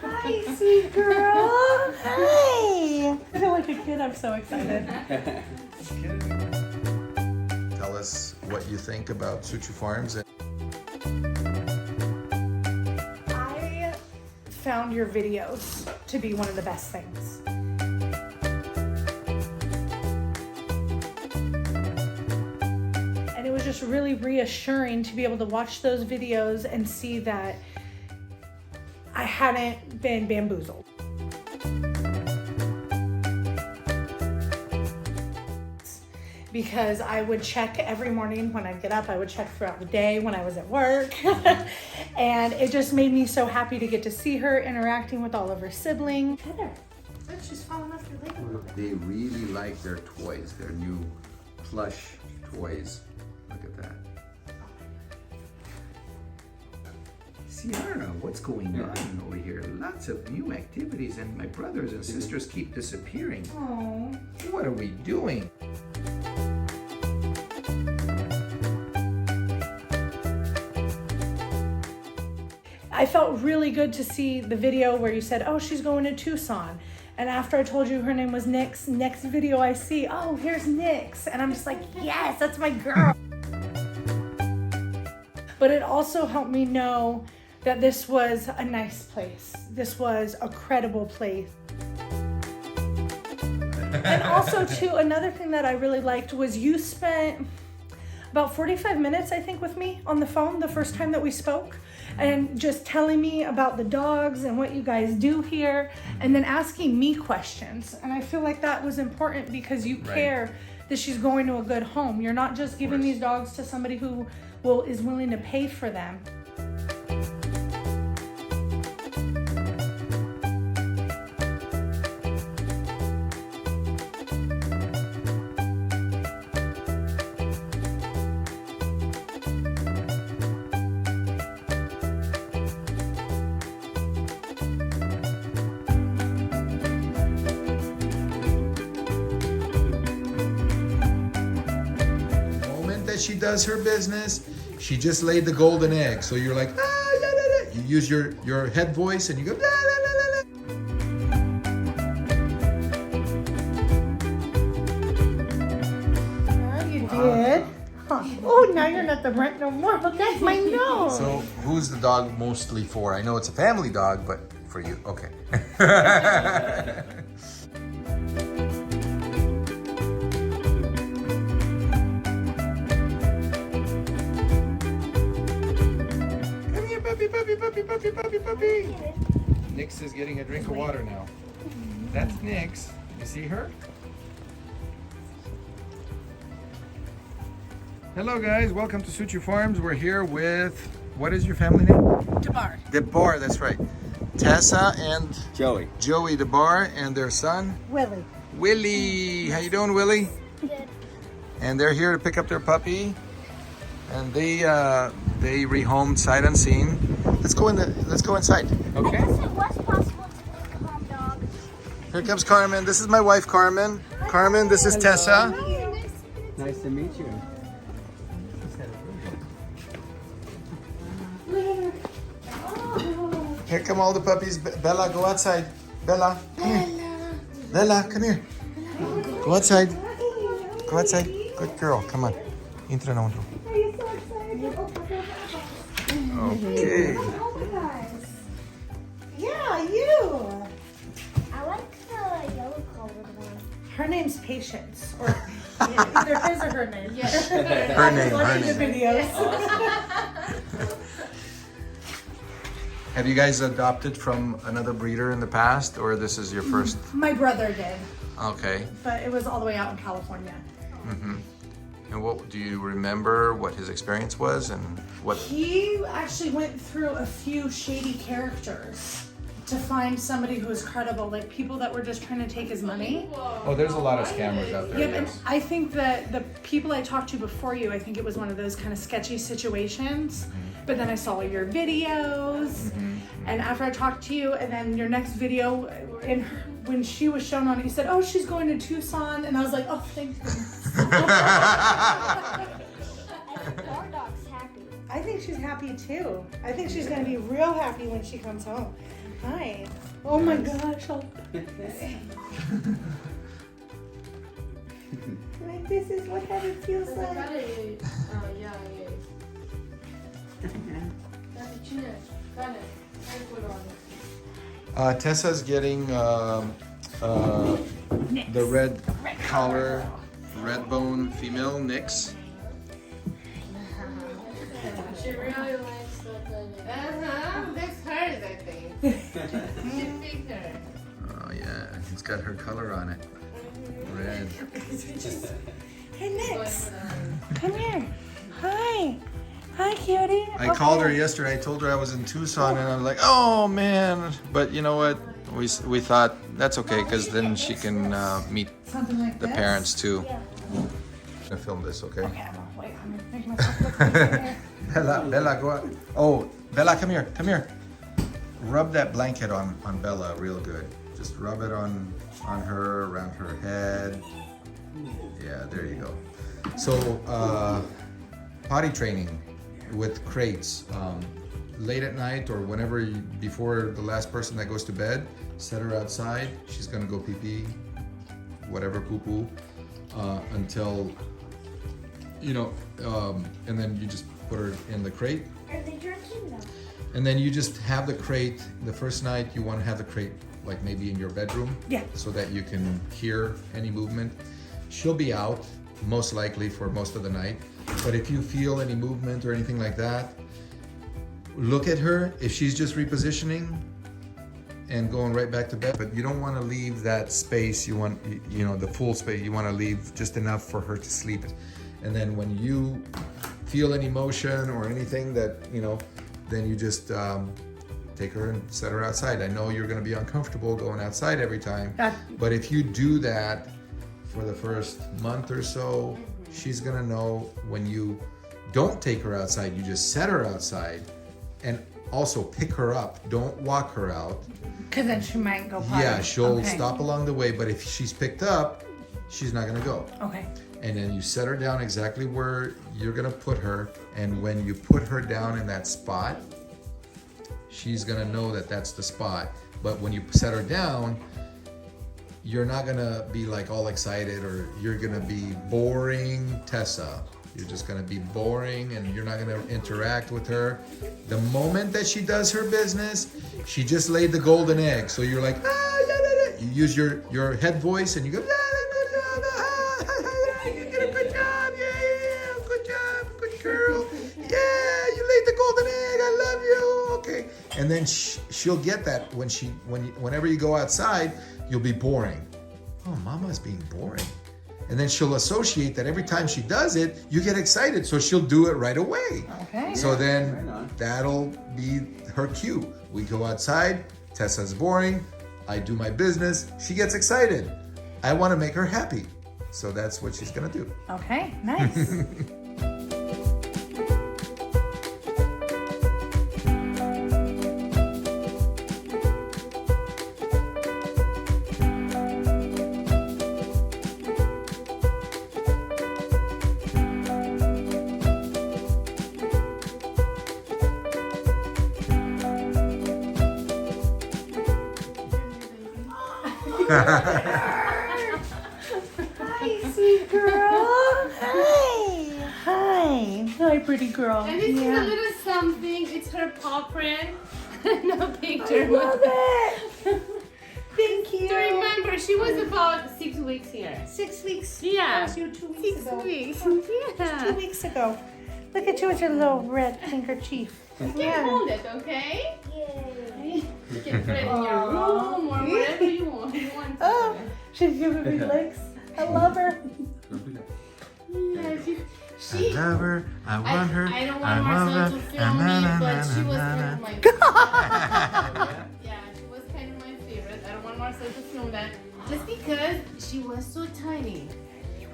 Hi, sweet girl. Hi. I feel like a kid. I'm so excited. Tell us what you think about SuciuFarms. I found your videos to be one of the best things. And it was just really reassuring to be able to watch those videos and see that I hadn't been bamboozled. Because I would check every morning when I'd get up, I would check throughout the day when I was at work. And it just made me so happy to get to see her interacting with all of her siblings. Heather, look, she's falling off your leg. They really like their toys, their new plush toys. Look at that. See, I don't know what's going on over here. Lots of new activities, and my brothers and sisters keep disappearing. Oh. What are we doing? I felt really good to see the video where you said, oh, she's going to Tucson. And after I told you her name was NYX, next video I see, oh, here's NYX. And I'm just like, yes, that's my girl. But it also helped me know that this was a nice place. This was a credible place. And also too, another thing that I really liked was you spent about 45 minutes, I think, with me on the phone the first time that we spoke, and just telling me about the dogs and what you guys do here, and then asking me questions. And I feel like that was important because you care that she's going to a good home. You're not just giving these dogs to somebody who is willing to pay for them. She does her business, she just laid the golden egg. So you're like, ah, la, la, la. You use your head voice and you go, la, la, la, la, la. Oh, you did? Huh. Oh, now you're not the Brent no more, but that's my nose. So who's the dog mostly for? I know it's a family dog, but for you, okay. Puppy. NYX is getting a drink of water now. That's NYX. You see her? Hello guys, welcome to SuciuFarms. We're here with, what is your family name? Debar. Debar, that's right. Tessa and Joey Debar and their son? Willie. Willie. How you doing, Willie? Good. And they're here to pick up their puppy. And they rehomed sight unseen. Let's go inside. Okay. I guess it was possible to pick a home dog. Here comes Carmen. This is my wife, Carmen. Carmen, this is Tessa. Nice to meet you. Here come all the puppies. Bella, go outside. Bella, come here. Bella, come here. Go outside. Go outside. Good girl. Come on. Entra na outro. Are you so excited? Okay. Yeah, you. I like the yellow colored one. Her name's Patience, or either his or her name. Yes. Her name. Watching the videos. Have you guys adopted from another breeder in the past, or this is your first? My brother did, Okay. but it was all the way out in California. Mm-hmm. And what do you remember? What his experience was, and what? He actually went through a few shady characters to find somebody who was credible, like people that were just trying to take his money. Oh, there's a lot of scammers out there. Yep, and I think that the people I talked to before you, I think it was one of those kind of sketchy situations. But then I saw your videos, and after I talked to you, and then your next video, and when she was shown on it, you said, "Oh, she's going to Tucson," and I was like, "Oh, thank you." I think our dog's happy. I think she's happy too. I think she's gonna be real happy when she comes home. Hi. Oh my gosh. Like this is what heaven feels like. Tessa's getting the red collar, red bone female NYX. She really likes stuff like that. That's hers, I think. She picked her. Oh yeah, it's got her color on it. Red. Hey NYX, come here. Hi. Hi, cutie. I called her yesterday. I told her I was in Tucson, and I'm like, oh man. But you know what? We thought that's okay because then she can meet Something like the this. parents too. I'm gonna film this, okay? Okay, I'm gonna wait. I'm gonna make myself look nice in here. Bella, go out. Oh, Bella, come here. Rub that blanket on Bella real good. Just rub it on her, around her head. Yeah, there you go. So, potty training with crates. Late at night or whenever before the last person that goes to bed, set her outside. She's gonna go pee-pee, whatever, poo-poo, until, you know, and then you just put her in the crate. Are they drinking them? And then you just have the crate, the first night you want to have the crate like maybe in your bedroom. Yeah. So that you can hear any movement. She'll be out most likely for most of the night. But if you feel any movement or anything like that, look at her. If she's just repositioning and going right back to bed, but you don't want to leave that space. You want, you know, the full space. You want to leave just enough for her to sleep. And then when you feel any motion or anything that, you know, then you just take her and set her outside. I know you're going to be uncomfortable going outside every time, but if you do that for the first month or so, she's going to know when you don't take her outside, you just set her outside, and also pick her up. Don't walk her out. Because then she might go potty. Yeah, she'll Okay. stop along the way, but if she's picked up, she's not going to go. Okay. And then you set her down exactly where you're gonna put her, and when you put her down in that spot, she's gonna know that that's the spot. But when you set her down, you're not gonna be like all excited, or you're gonna be boring Tessa. You're just gonna be boring, and you're not gonna interact with her. The moment that she does her business, she just laid the golden egg. So you're like, ah, da, da, da. You use your head voice, and you go, da, da, da, da, da. You did a good job, yeah, good job, good girl. Yeah, you laid the golden egg, I love you. Okay, and then she'll get that whenever you go outside, you'll be boring. Oh, Mama's being boring. And then she'll associate that every time she does it, you get excited, so she'll do it right away. Okay. So then that'll be her cue. We go outside, Tessa's boring, I do my business, she gets excited. I want to make her happy. So that's what she's gonna do. Okay, nice. Hi, sweet girl. Hi. Hi. Hi, pretty girl. And this is a little something. It's her paw print. No picture. I love it. Thank you. So remember, she was about 6 weeks here. 6 weeks. Yeah. That was you 2 weeks 6 ago. weeks. 2 Yeah. weeks ago. Look at you with your little red handkerchief. You can hold it, okay? Yay. You can put it in your room or wherever you want. Oh, she's giving me legs. I love her. Yeah, she, I love her, I want her, I don't I want love Marcel her. to film me, but she was kind of my favorite. Yeah, she was kind of my favorite. I don't want Marcel to film that just because she was so tiny.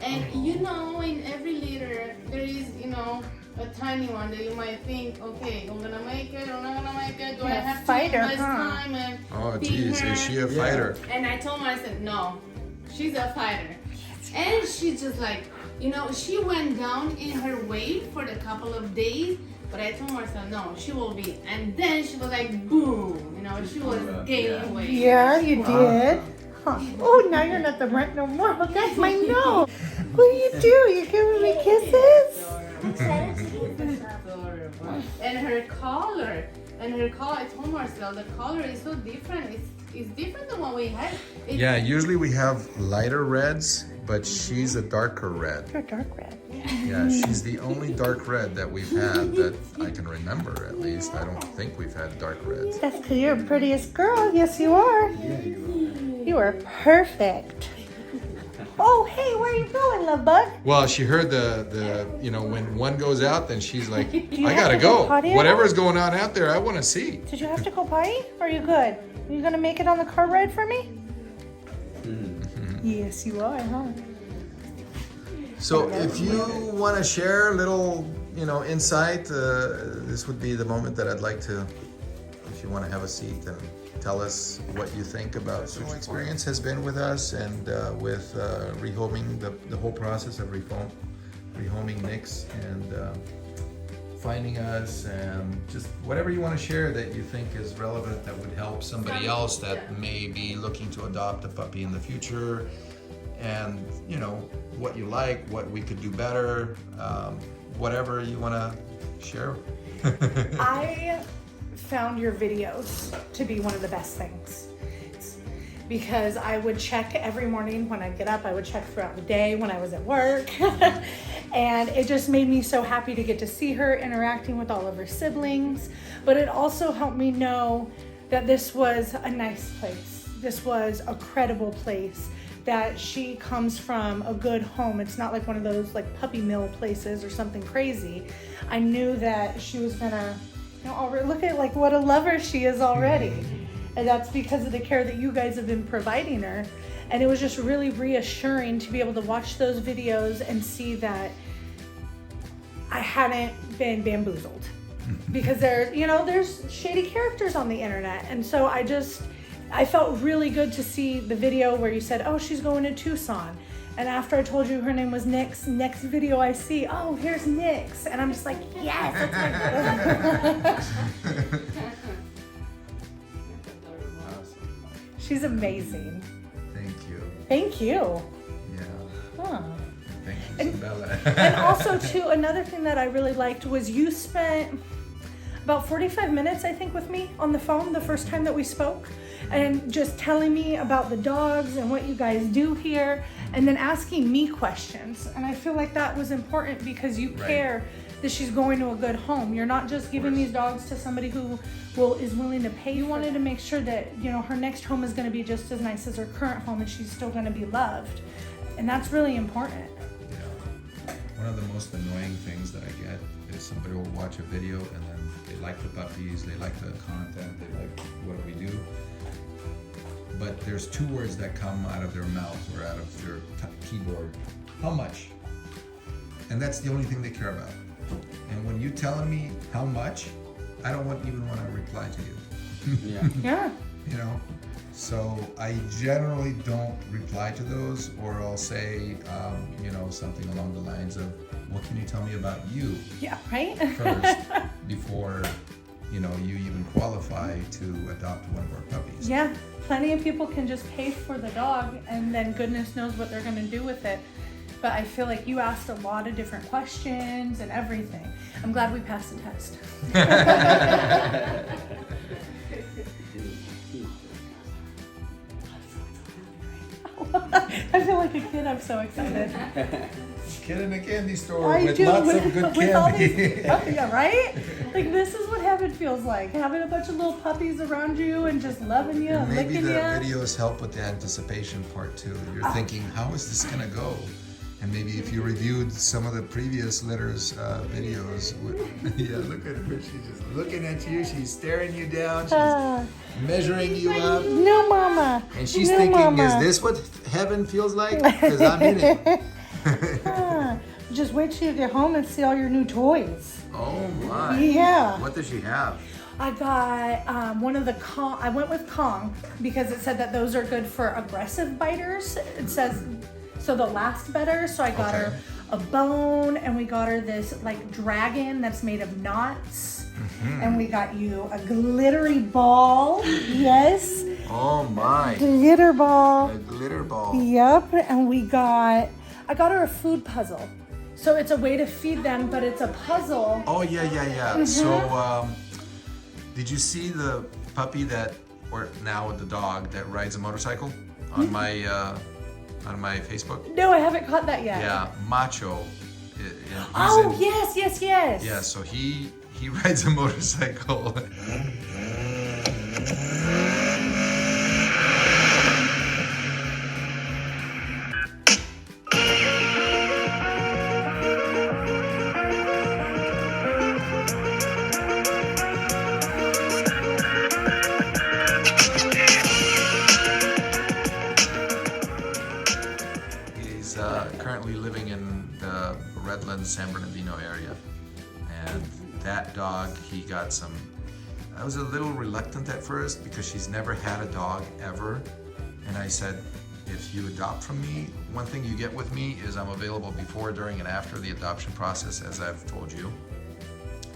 And you know, in every litter, there is, you know, a tiny one that you might think, okay, I'm gonna make it, I'm not gonna make it, do I have to fighter, invest huh? time and Oh feed geez, her? is she a fighter? And I told her, I said, no, she's a fighter. And she's just like, you know, she went down in her weight for a couple of days But I told Marcel, no, she will be. And then she was like, boom, you know, she was gaining weight. Yeah, you did. Huh. Oh, now you're not the runt no more. But that's my nose. What do? You giving me kisses? I'm excited to eat this up. And her color, I told Marcel, the color is so different. It's different than what we had. Yeah, usually we have lighter reds, but she's a darker red. You're dark red. Yeah, she's the only dark red that we've had that I can remember, at least. I don't think we've had dark reds. That's because you're the prettiest girl. Yes, you are. Yeah, you You are perfect. Oh, hey, where are you going, love bug? Well, she heard the when one goes out, then she's like, you I have gotta to go go. potty at Whatever's going on out there, I want to see. Did you have to go potty? Are you good? Are you gonna make it on the car ride for me? Yes, you are, huh? So if you want to share a little, insight, this would be the moment that I'd like to, if you want to have a seat and tell us what you think about Suciu experience has been with us and with rehoming, the whole process of rehoming NYX and finding us, and just whatever you want to share that you think is relevant that would help somebody else that may be looking to adopt a puppy in the future, and what you like, what we could do better, whatever you want to share. I found your videos to be one of the best things because I would check every morning when I get up. I would check throughout the day when I was at work. And it just made me so happy to get to see her interacting with all of her siblings. But it also helped me know that this was a nice place. This was a credible place, that she comes from a good home. It's not like one of those like puppy mill places or something crazy. I knew that she was gonna, already look at like what a lover she is already. And that's because of the care that you guys have been providing her. And it was just really reassuring to be able to watch those videos and see that I hadn't been bamboozled. Because there's shady characters on the internet. And so I felt really good to see the video where you said, oh, she's going to Tucson. And after I told you her name was NYX, next video I see, oh, here's NYX. And I'm just like, yes, that's my girl. She's amazing. Thank you. Thank you. Yeah. Huh. Thank you, Isabella. And also, too, another thing that I really liked was you spent about 45 minutes, I think, with me on the phone the first time that we spoke, and just telling me about the dogs and what you guys do here, and then asking me questions. And I feel like that was important because you care that she's going to a good home. You're not just giving these dogs to somebody who is willing to pay. You wanted to make sure that her next home is going to be just as nice as her current home, and she's still going to be loved, and that's really important. Yeah. One of the most annoying things that I get is somebody will watch a video and then they like the puppies, they like the content, they like what we do, but there's two words that come out of their mouth or out of their keyboard: how much? And that's the only thing they care about. And when you telling me how much, I don't even want to reply to you. Yeah. Yeah. So I generally don't reply to those, or I'll say, something along the lines of, what can you tell me about you Yeah, right? first before, you even qualify to adopt one of our puppies. Yeah, plenty of people can just pay for the dog and then goodness knows what they're gonna do with it. But I feel like you asked a lot of different questions and everything. I'm glad we passed the test. I feel like a kid, I'm so excited. Kid in a candy store I with do, lots of good with all candy. these, yeah, right? Like this is what heaven feels like. Having a bunch of little puppies around you and just loving you and Maybe licking the you. videos help with the anticipation part too. You're thinking, how is this gonna go? And maybe if you reviewed some of the previous litters videos, yeah, look at her. She's just looking at you. She's staring you down. She's measuring you up. No, mama. And she's No, thinking, mama. is this what heaven feels like? Because I'm in it. Just wait till you get home and see all your new toys. Oh my. Yeah. What does she have? I got one of the Kong. I went with Kong because it said that those are good for aggressive biters. It says so they'll last better. So I got her a bone, and we got her this like dragon that's made of knots. And we got you a glittery ball. Yes. Oh my. Glitter ball. A glitter ball. Yep. And I got her a food puzzle. So it's a way to feed them, but it's a puzzle. Oh yeah. So did you see the puppy or now the dog that rides a motorcycle on my Facebook? No, I haven't caught that yet. Yeah, Macho. Yes. Yeah, so he rides a motorcycle. He's currently living in the Redlands, San Bernardino area. And that dog, I was a little reluctant at first because she's never had a dog ever. And I said, if you adopt from me, one thing you get with me is I'm available before, during, and after the adoption process, as I've told you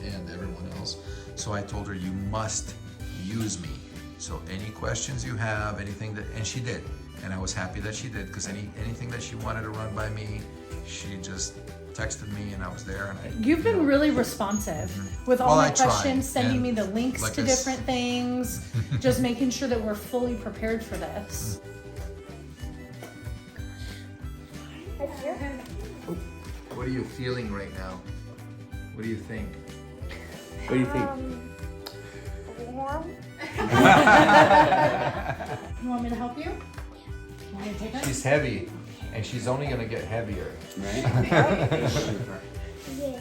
and everyone else. So I told her, you must use me. So any questions you have, and she did. And I was happy that she did, because anything that she wanted to run by me, she just texted me and I was there. And You've been really responsive with all my I try, questions, sending and me the links like to different things, just making sure that we're fully prepared for this. What are you feeling right now? What do you think? What do you think? Warm. You want me to help you? You want me to take her? She's heavy, and she's only gonna get heavier. Right? Yeah.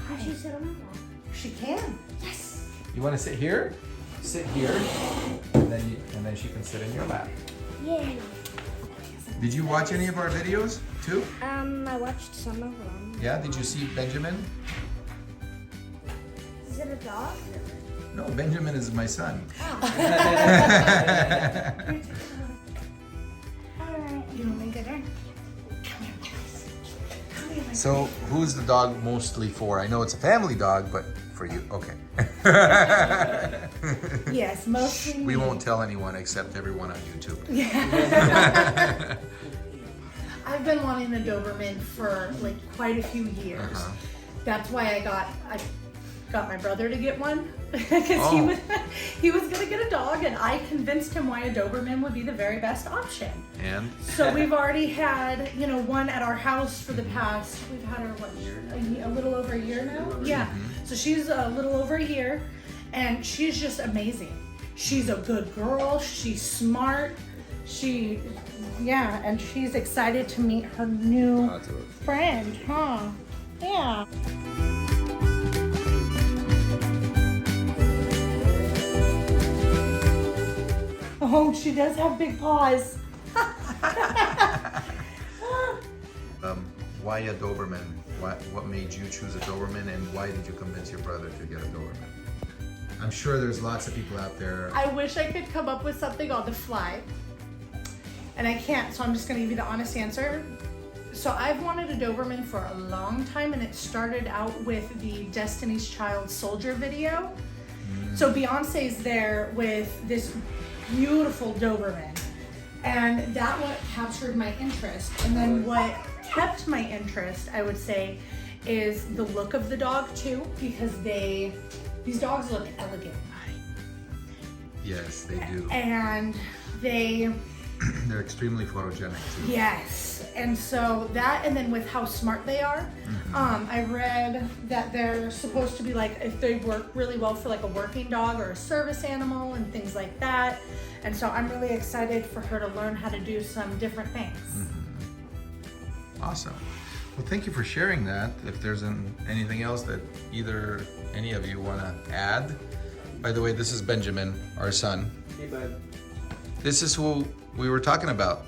Can she sit on my lap? She can. Yes. You want to sit here? Sit here, and then she can sit in your lap. Yay. Did you watch any of our videos too? I watched some of them. Yeah. Did you see Benjamin? Is it a dog? No, Benjamin is my son. Alright. You want me to get her? So, who's the dog mostly for? I know it's a family dog, but for you, okay. Yes, mostly We me. won't tell anyone except everyone on YouTube. I've been wanting a Doberman for like quite a few years. That's why I got my brother to get one, because he was gonna get a dog, and I convinced him why a Doberman would be the very best option. And So we've already had, one at our house for the past, we've had her, what year? A little over a year now? Yeah. So she's a little over a year, and she's just amazing. She's a good girl, she's smart, and she's excited to meet her new friend, huh? Yeah. Oh, she does have big paws. why a Doberman? What made you choose a Doberman, and why did you convince your brother to get a Doberman? I'm sure there's lots of people out there. I wish I could come up with something on the fly, and I can't, so I'm just gonna give you the honest answer. So I've wanted a Doberman for a long time, and it started out with the Destiny's Child Soldier video. So Beyonce's there with this beautiful Doberman, and that what captured my interest. And then what kept my interest, I would say, is the look of the dog too, because these dogs look elegant. Yes, they do. And They're extremely photogenic too. yes, and so that, and then with how smart they are, I read that they're supposed to be like, if they work really well for like a working dog or a service animal and things like that. And so I'm really excited for her to learn how to do some different things. Awesome. Well, thank you for sharing that. If there's anything else that any of you want to add. By the way, this is Benjamin, our son. Hey, bud. This is who we were talking about.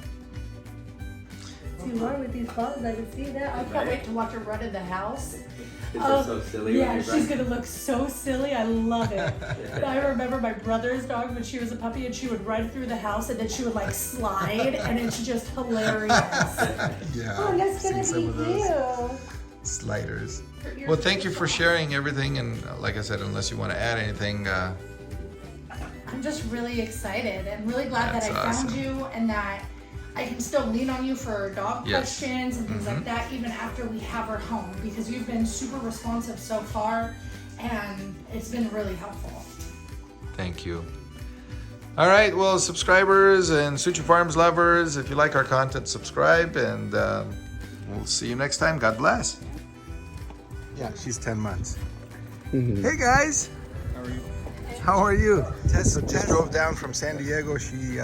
You are with these paws, I can see that. I can't wait to watch her run in the house. Kids are so silly yeah, when she's they run. gonna look so silly. I love it. I remember my brother's dog when she was a puppy, and she would run through the house, and then she would like slide, and it's just hilarious. Yeah. Oh, that's seen gonna some be of those you. sliders. Well, thank you for sharing everything, and like I said, unless you want to add anything, I'm just really excited and really glad that I That's found awesome. you and that I can still lean on you for dog Yes. questions and things like that even after we have her home, because you've been super responsive so far and it's been really helpful. thank you. All right, well, subscribers and SuciuFarms lovers, if you like our content, subscribe, and we'll see you next time. God bless. Yeah, she's 10 months. Hey guys. How are you? Tessa just drove down from San Diego. She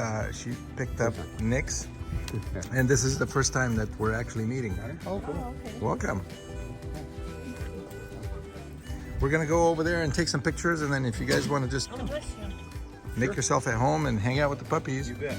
picked up NYX, and this is the first time that we're actually meeting. Oh, cool. Welcome. We're gonna go over there and take some pictures, and then if you guys want to just make yourself at home and hang out with the puppies. You bet.